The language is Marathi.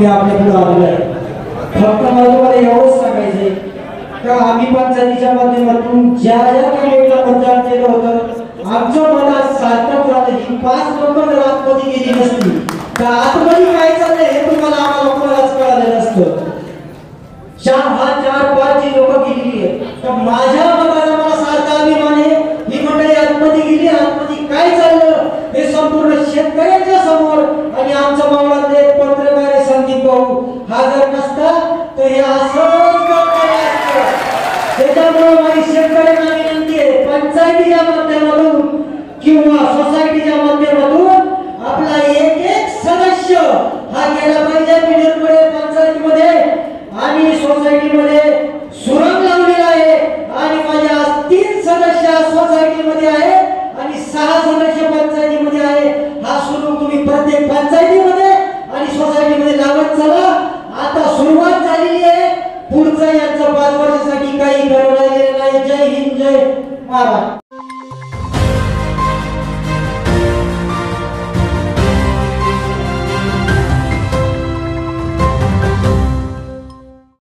मी आपल्या पुढे आलेलो आहे। फक्त मला तुम्हाला एवढंच सांगायचंय का आम्ही पंचायतीच्या माध्यमातून ज्या ज्या कमिटीला मतदान केलं होतं आमच्या मनात सार्थक झालं। ही 5 लोक जर आतमध्ये गेली नसती तर आतमध्ये काय चाललंय हे तुम्हाला आम्हाला कोणालाच कळालं नसतं। 4-5 जी लोक गेलेली आहेत तर माझ्या मनाला मला सारखा अभिमान आहे। ही मंडळी आतमध्ये गेली, आतमध्ये काय चाललं हे संपूर्ण शेतकऱ्यांच्या समोर आणि आमच्या मावळातले पत्रकार संदीप भाऊ हा जर नसता तर हे असंच असतं। त्याच्यामुळे माझी शेतकऱ्यांना विनंती आहे पंचायतीच्या माध्यमातून किंवा सोसायटीच्या माध्यमातून आपला एक सदस्य हा गेला पाहिजे मिडलमध्ये पंचायतीमध्ये आणि सोसायटीमध्ये सुरंग लावलेला आहे आणि माझ्या 3 सदस्य सोसायटीमध्ये आहे आणि 6 सदस्य पंचायतीमध्ये आहे। हा सुरू तुम्ही प्रत्येक पंचायतीमध्ये आणि सोसायटीमध्ये लावत चला। आता सुरुवात झालेली आहे, पुढचं यांचं 5 वर्षासाठी काही गरज नाही। जय हिंद, जय महाराष्ट्र।